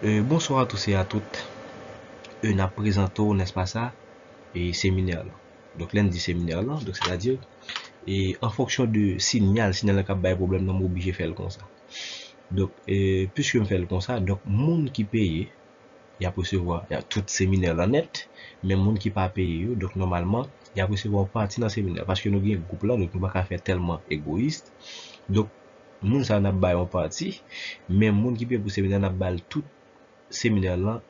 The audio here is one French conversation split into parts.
Bonsoir à tous et à toutes. On a présenté, n'est-ce pas ça, et séminaire là. Donc lundi séminaire là, donc c'est-à-dire et en fonction de signal qui a pas problème, non obligé faire comme ça. Donc puisque me faire comme ça, donc monde qui paye, il y a recevoir, il y a tout séminaire là net, mais monde qui pas payé, donc normalement il y a recevoir partie dans séminaire parce que nous avons un groupe là, donc nous pas faire tellement égoïste. Donc monde ça n'a pas en partie, mais monde qui paye pour séminaire n'a pas tout séminaire là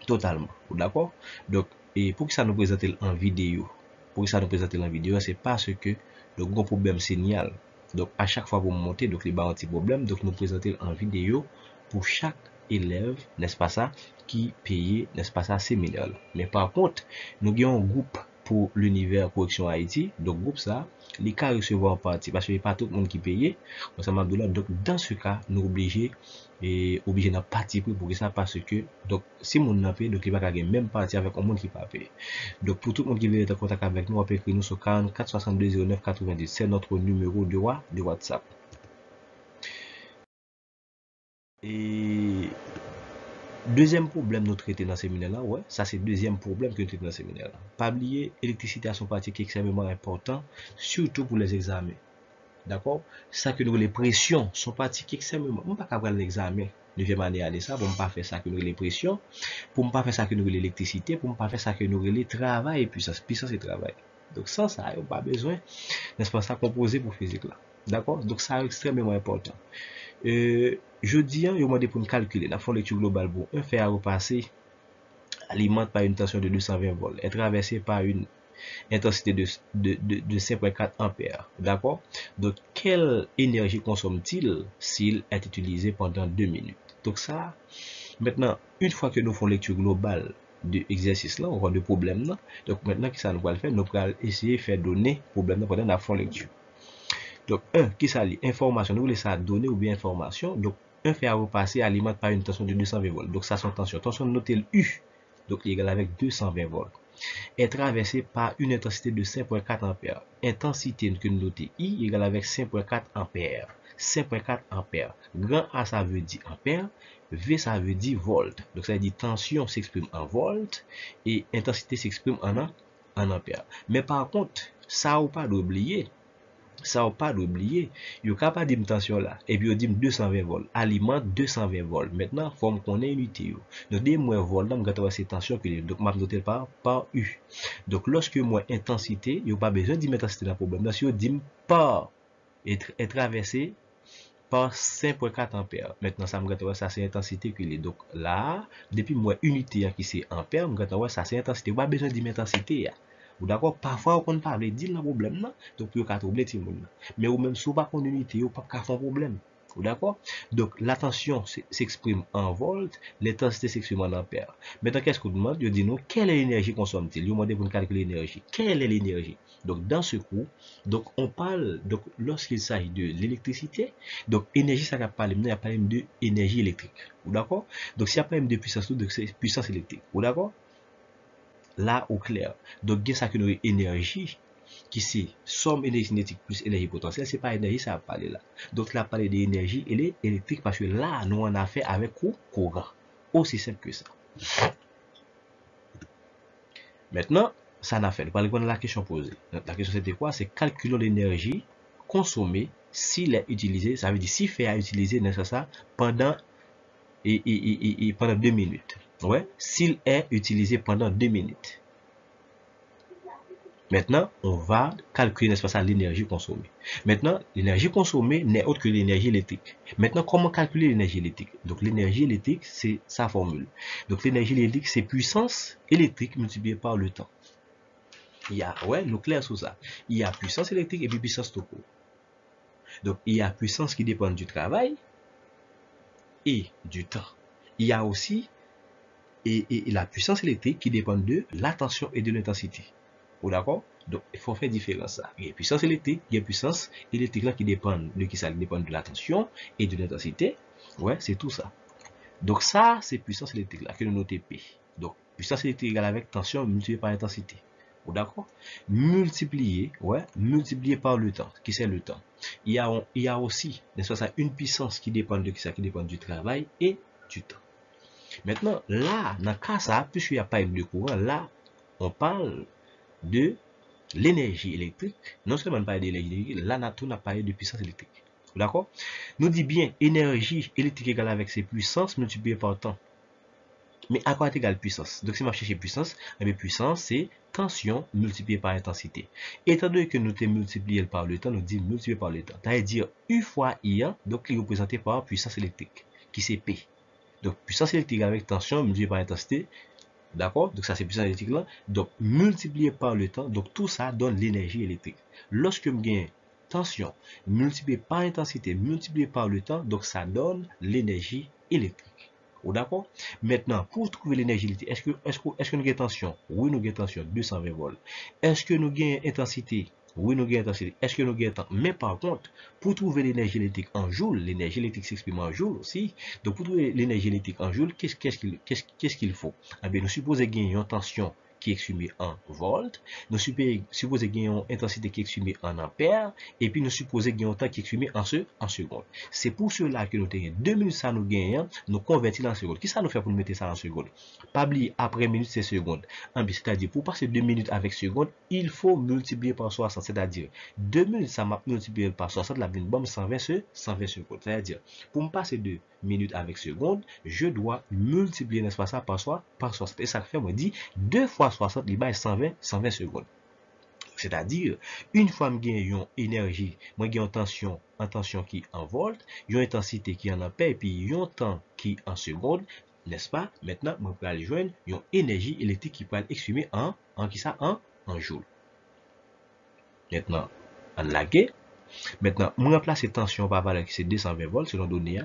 totalement. D'accord? Donc, et pour que ça nous présente en vidéo, pour que ça nous présente en vidéo, c'est parce que le gros problème signal. Donc, à chaque fois que vous montez, donc les barres anti-problème, donc nous présenter en vidéo pour chaque élève, n'est-ce pas ça, qui paye, n'est-ce pas ça, séminaire. Mais par contre, nous avons un groupe pour l'univers correction Haïti, donc groupe ça, les cas recevoir en partie, parce que pas tout le monde qui paye, donc dans ce cas, nous obligés et obligé de participer pour ça parce que donc si mon n'a payé donc il va gagner même partie avec un monde qui pas payé. Donc pour tout le monde qui veut être en contact avec nous, on peut écrire nous sur 44 62 09 90, c'est notre numéro de WhatsApp. Et deuxième problème nous traiter dans ce séminaire là, ouais, ça c'est deuxième problème que nous traitons dans ce séminaire là. Pas oublier l'électricité à son partie qui est extrêmement important, surtout pour les examens. D'accord? Ça que nous les pressions sont parties qui extrêmement, on pas capable l'examen. Neuvième année à ça, pour ne pas faire ça que nous les pressions, pour ne pas faire ça que nous l'électricité, pour ne pas faire ça que nous les travail et puissance et travail. Donc sans ça, il n'y a pas besoin, n'est-ce pas, ça composé pour physique là. D'accord? Donc ça est extrêmement important. Je dis, il m'a dit pour nous calculer, la lecture globale pour un fer à repasser alimente par une tension de 220 volts est traversé par une intensité de 5,4 ampères. D'accord? Donc, quelle énergie consomme-t-il s'il est utilisé pendant 2 minutes? Donc ça, maintenant, une fois que nous faisons lecture globale de l'exercice là, on voit le problème là. Donc maintenant, qu'est-ce que nous allons faire? Nous allons essayer de faire donner problème pendant la fond lecture. Donc, qui ça lit? Information. Nous voulons ça donner ou bien information. Donc, un fait à repasser alimente par une tension de 220 volts. Donc, ça, c'est tension. Tension notée le U. Donc, il est égal avec 220 volts. Est traversé par une intensité de 5,4 ampères. Intensité que nous notons I égale avec 5,4 ampères. 5,4 ampères. Grand A ça veut dire ampère, V ça veut dire volt. Donc ça veut dire tension s'exprime en volt et intensité s'exprime en ampère. Mais par contre, ça ou pas d'oublier, ça ou pas d'oublier, il y a pas de tension là et puis on dit 220 volts, alimente 220 volts. Maintenant, faut me connaître unité. Donc des moins volts là, on cette tension que donc m'a noté par U. Donc lorsque moi intensité, il n'y a pas besoin de mettre intensité dans le problème. Donc si on dit par est traversé par 5,4 ampères. Maintenant ça me ça c'est intensité que est. Donc là, depuis moi unité qui c'est ampère, me ça c'est intensité. Pas besoin de mettre intensité. Ou d'accord, parfois on ne pas dire le problème là, donc pour qu'à troubler tout le monde. Mais ou même sous pas qu'on unité, ou pas qu'à faire problème. Ou d'accord? Donc la tension s'exprime en volts, l'intensité s'exprime en ampères. Maintenant qu'est-ce qu'on demande? Je dis nous, quelle est l'énergie consomme-t-il? Je demande pour calculer l'énergie. Quelle est l'énergie? Donc dans ce coup, donc on parle donc lorsqu'il s'agit de l'électricité, donc énergie ça va parler, il y a pas de énergie électrique. Ou d'accord? Donc s'il y a pas de puissance, donc c'est puissance électrique. Ou d'accord? Là au clair. Donc, il y a ça que nous énergie qui c'est somme énergie cinétique plus énergie potentielle, c'est pas énergie, ça va parler là. Donc, là, parler d'énergie électrique parce que là, nous on a fait avec courant. Aussi simple que ça. Maintenant, ça n'a fait. Nous allons répondre à la question posée. La question c'était quoi? C'est calculons l'énergie consommée s'il est utilisé, ça veut dire si fait à utiliser nécessaire pendant pendant 2 minutes. Ouais, s'il est utilisé pendant 2 minutes. Maintenant, on va calculer, n'est-ce pas ça, l'énergie consommée. Maintenant, l'énergie consommée n'est autre que l'énergie électrique. Maintenant, comment calculer l'énergie électrique? Donc, l'énergie électrique, c'est sa formule. Donc, l'énergie électrique, c'est puissance électrique multipliée par le temps. Il y a, ouais, nous clair sur ça. Il y a puissance électrique et puis puissance tout court. Donc, il y a puissance qui dépend du travail et du temps. Il y a aussi la puissance électrique qui dépend de la tension et de l'intensité. Ou d'accord? Donc, il faut faire différence ça. Il y a puissance électrique, il y a puissance électrique là qui dépend de qui ça dépend de la tension et de l'intensité. Ouais, c'est tout ça. Donc ça, c'est puissance électrique là que nous notons P. Donc, puissance électrique égale avec tension multipliée par intensité. Ou d'accord? Multiplié, ouais, multiplié par le temps. Qui c'est le temps? Il y a aussi, n'est-ce pas ça, une puissance qui dépend de qui ça, qui dépend du travail et du temps. Maintenant, là, dans le cas ça, puisqu'il n'y a pas de courant, là, on parle de l'énergie électrique. Non seulement on parle d'énergie électrique, là, on a parlé de puissance électrique. D'accord? Nous dit bien énergie électrique égale avec ses puissances multipliées par temps. Mais à quoi est égale puissance? Donc si je cherche puissance, puissance c'est tension multipliée par intensité. Étant donné que nous avons multiplié par le temps, nous disons multiplié par le temps. C'est-à-dire U fois I, donc qui est représenté par puissance électrique, qui c'est P. Donc puissance électrique avec tension multipliée par intensité. D'accord? Donc ça c'est puissance électrique là. Donc multiplié par le temps, donc tout ça donne l'énergie électrique. Lorsque je gagne tension multiplié par intensité multiplié par le temps, donc ça donne l'énergie électrique. D'accord? Maintenant, pour trouver l'énergie électrique, est-ce que nous avons tension? Oui, nous avons tension, 220 volts. Est-ce que nous avons intensité? Oui, nous avons intensité. Est-ce que nous avons temps? Mais par contre, pour trouver l'énergie électrique en joules, l'énergie électrique s'exprime en joules aussi. Donc, pour trouver l'énergie électrique en joules, qu'est-ce qu'il faut? Eh bien, nous supposons qu'il y a une tension qui est exprimée en volts, nous supposons qu'il y a une intensité qui est exprimée en ampères, et puis nous supposons qu'il y a un temps qui est exprimé en secondes. C'est pour cela que nous avons 2 minutes, ça nous gagne, nous convertir en secondes. Qui ça nous fait pour nous mettre ça en secondes? Pas oublier, après minute, c'est secondes. C'est-à-dire, pour passer 2 minutes avec secondes, il faut multiplier par 60. C'est-à-dire, 2 minutes, ça m'a multiplié par 60, la bonne bombe 120 secondes. C'est-à-dire, pour me passer 2 minutes avec secondes, je dois multiplier, n'est-ce pas ça, par 60. Et ça fait, moi, dit, 2 fois 60, il va 120 secondes. C'est-à-dire, une fois que j'ai une énergie, moi j'ai une tension qui en volts, une intensité qui en ampères, et puis un temps qui en secondes, n'est-ce pas? Maintenant, je peux aller joindre une énergie électrique qui peut être exprimée en joules. Maintenant, en lagué. Maintenant, je remplace tension par valeur qui c'est 220 volts selon données.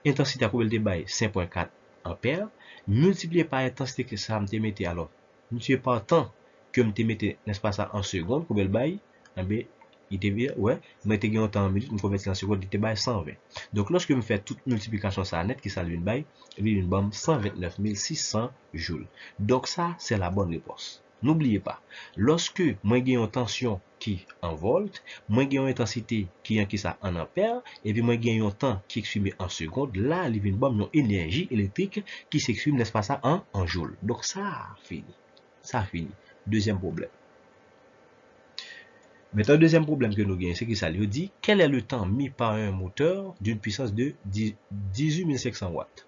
Intensité à combien de bail 5.4 ampères, multiplié par intensité que ça me mettait alors, multiplié par temps que me mettais, n'est-ce pas ça, en secondes, combien de bail, il était ouais, moi t'ai gagné en minutes, me convertir en secondes, il était bail 120. Donc lorsque je fais toute multiplication ça net qui ça lui une bail, une bombe 129 600 joules. Donc ça c'est la bonne réponse. N'oubliez pas, lorsque moi j'ai une tension qui en volts, moi j'ai une intensité qui en ampères, et puis moi j'ai un temps qui exprimé en secondes, là, il y a une bombe, une énergie électrique qui s'exprime, n'est-ce pas ça, en joules. Donc ça fini. Ça fini. Deuxième problème. Maintenant, deuxième problème que nous gagnons, c'est que ça lui dit, quel est le temps mis par un moteur d'une puissance de 18 500 watts?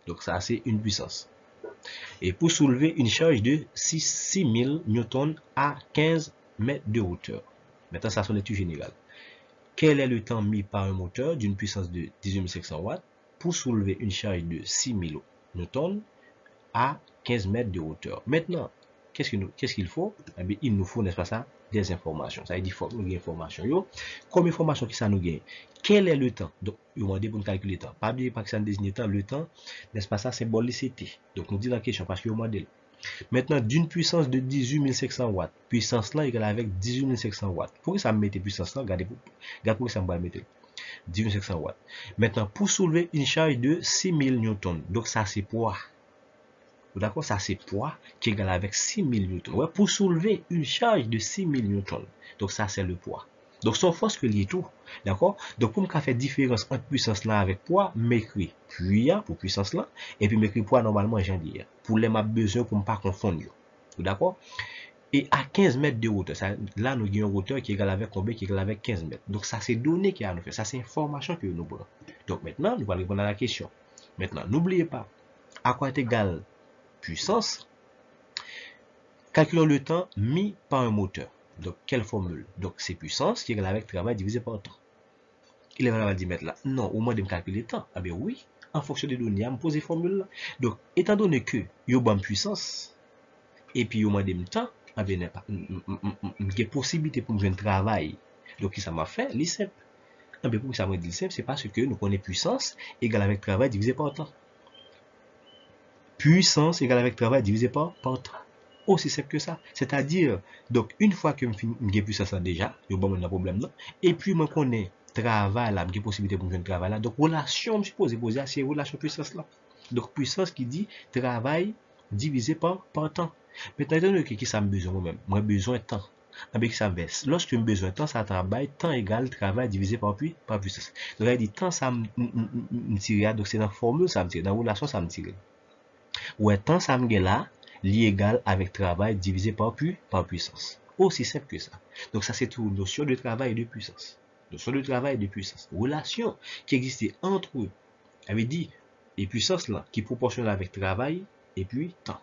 Donc ça, c'est une puissance. Et pour soulever une charge de 6000 newtons à 15 mètres de hauteur. Maintenant, ça, c'est l'étude générale. Quel est le temps mis par un moteur d'une puissance de 18 500 watts pour soulever une charge de 6000 newtons à 15 mètres de hauteur? Maintenant, qu'est-ce qu'il faut? Eh bien, il nous faut, n'est-ce pas ça, des informations. Ça veut dire qu'il faut que nous ayons des informations. Comme information qui ça nous gagne? Quel est le temps? Donc, il va dire pour nous calculer le temps. Pas oublier pas que ça désigne le temps, n'est-ce pas ça, symbole CT. Donc, nous dit la question parce qu'il y a un modèle. Maintenant, d'une puissance de 18 500 watts, puissance là égale avec 18 500 watts. Pourquoi ça me mette puissance là? Regardez pourquoi ça me va mettre 18 500 watts. Maintenant, pour soulever une charge de 6000 newtons, donc ça c'est poids. D'accord? Ça c'est poids qui est égal avec 6000 newtons. Ouais, pour soulever une charge de 6000 newtons, donc ça c'est le poids. Donc son force que lié tout. D'accord? Donc pour me faire différence entre puissance là avec poids, m'écrit poids pour puissance là, et puis m'écrit poids normalement j'en dis. Pour les m'a besoin pour ne pas confondre. D'accord? Et à 15 mètres de hauteur, ça, là nous avons une hauteur qui est égale avec combien? Qui est égale avec 15 mètres. Donc ça c'est données qui a nous fait. Ça c'est information que nous prenons. Donc maintenant, nous allons répondre à la question. Maintenant, n'oubliez pas, à quoi est égal puissance? Calculons le temps mis par un moteur. Donc, quelle formule? Donc, c'est puissance qui est égale avec travail divisé par temps. Il est valable de mettre là. Non, au moins de me calculer le temps. Ah bien oui, en fonction des données, je me pose des formules là. Donc, étant donné que il y a une puissance, et puis il y a de temps, ah bien, il y a possibilité pour me faire un travail. Donc, ça m'a fait, c'est simple. Ah bien, pour ça m'a dit simple, c'est parce que nous connaissons puissance égale avec travail divisé par temps. Puissance égale avec travail divisé par temps. Aussi simple que ça. C'est-à-dire, donc, une fois que j'ai puissance là déjà, il y a un problème là, et puis je connais travail là, j'ai possibilité pour faire un travail là, donc relation, je suppose poser c'est relation puissance là. Donc, puissance qui dit travail divisé par temps. Maintenant, étant donné que ça me besoin moi-même, moi besoin de temps. Avec ça baisse. Lorsque j'ai besoin de temps, ça travaille, temps égale travail divisé par puissance. Donc, il dit temps, ça me tire, donc c'est dans la formule, ça me tire, dans la relation, ça me tire. Ouais, temps ça me là, li égal avec travail divisé par puissance. Aussi simple que ça. Donc ça c'est tout, notion de travail et de puissance. Notion de travail et de puissance. Relation qui existait entre eux. Avait dit, et puissance là, qui proportionnelle avec travail et puis temps.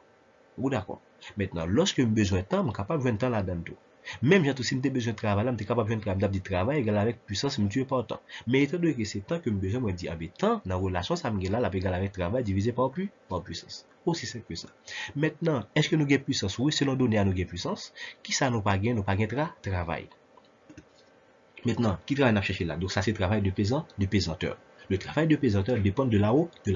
Ou d'accord. Maintenant, lorsque j'ai besoin de temps, je suis capable de jouer temps là-dedans tout. Même si j'ai besoin de travail, je suis capable de jouer de travail égal avec puissance multipliée par temps. Mais étant donné que c'est temps que j'ai besoin, je dis, temps, dans la relation, ça me là, égal avec travail divisé par puissance. Aussi simple que ça. Maintenant, est-ce que nous avons puissance? Oui, selon données à nous avons puissance. Qui ça nous pas gain? Nous pas gain travail. Maintenant, qui travaille à chercher là? Donc ça, c'est travail de pesanteur. Le travail de pesanteur dépend de la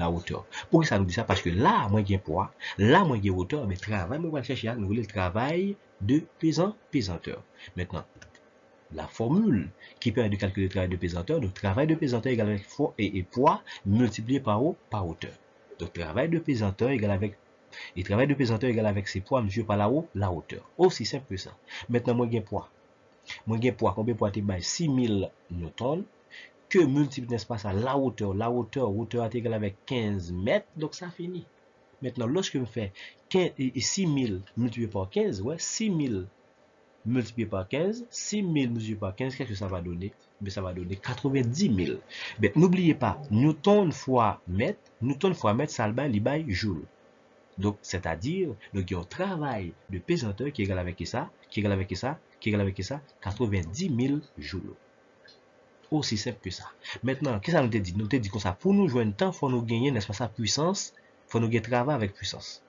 hauteur. Pourquoi ça nous dit ça? Parce que là, moi, j'ai poids, là, moi, j'ai hauteur, mais travail, moi, je vais chercher, nous voulons le travail de pesanteur. Maintenant, la formule qui permet de calculer le travail de pesanteur, donc travail de pesanteur égale avec poids multiplié par hauteur. Donc travail de pesanteur égale avec ses poids multiplié par la hauteur. Aussi simple que ça. Maintenant, moi, j'ai poids. Moi, j'ai poids, combien poids t'es 6000 newtons, que multiplie, n'est-ce pas ça, la hauteur est égale avec 15 mètres, donc ça finit. Maintenant, lorsque je fais 6000 multiplié par 15, ouais, 6000 multiplié par 15, 6000 multiplié par 15, qu'est-ce que ça va donner? Mais ça va donner 90 000. Mais n'oubliez pas, newton fois mètre, ça le bail joule. Donc, c'est-à-dire, il y a un travail de pesanteur qui est égal avec ça, 90 000 joules. Aussi simple que ça. Maintenant, qu'est-ce que ça nous dit? Nous te dit comme ça, pour nous jouer un temps, il faut nous gagner, n'est-ce pas ça, puissance, il faut nous gagner travail avec puissance.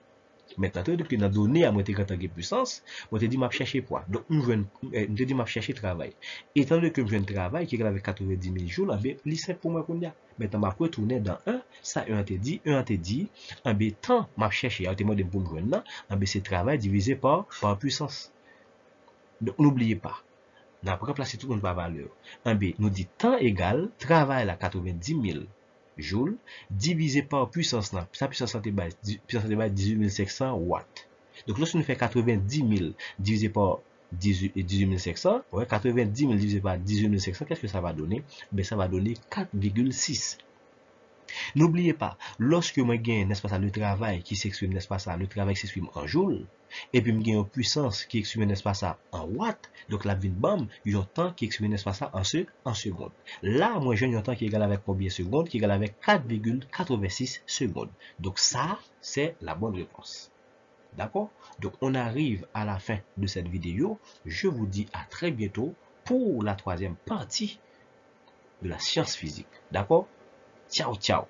Maintenant, depuis que nous avons donné à moi de puissance, moi te dit m'a chercher poids. Donc, nous te dit m'a chercher travail. Étant donné que je viens de travail qui est avec 90 000 jours, c'est simple pour moi qu'on a. Maintenant, je vais retourner dans 1, ça 1 te dit, en B temps m'a cherché, à témoin de pour me joindre, en B c'est travail divisé par puissance. Donc, n'oubliez pas. Nous avons remplacé tout le monde par valeur. En B, nous dit temps égal, travail à 90 000 joules, divisé par puissance. Sa puissance est 18 500 watts. Donc, lorsque nous faisons 90 000 divisé par 18 500, ouais, 90 000 divisé par 18 500, qu'est-ce que ça va donner? Ben, ça va donner 4,6. N'oubliez pas, lorsque moi gagne, n'est-ce pas ça, le travail qui s'exprime, n'est-ce pas ça, le travail qui s'exprime en joule, et puis je gagne une puissance qui exprime, n'est-ce pas ça, en watts, donc la vine bam, il y a un temps qui exprime, n'est-ce pas ça, en secondes. Là, moi j'ai un temps qui est égal avec combien de secondes? Qui est égal avec 4,86 secondes. Donc ça, c'est la bonne réponse. D'accord? Donc on arrive à la fin de cette vidéo. Je vous dis à très bientôt pour la troisième partie de la science physique. D'accord? Ciao, ciao.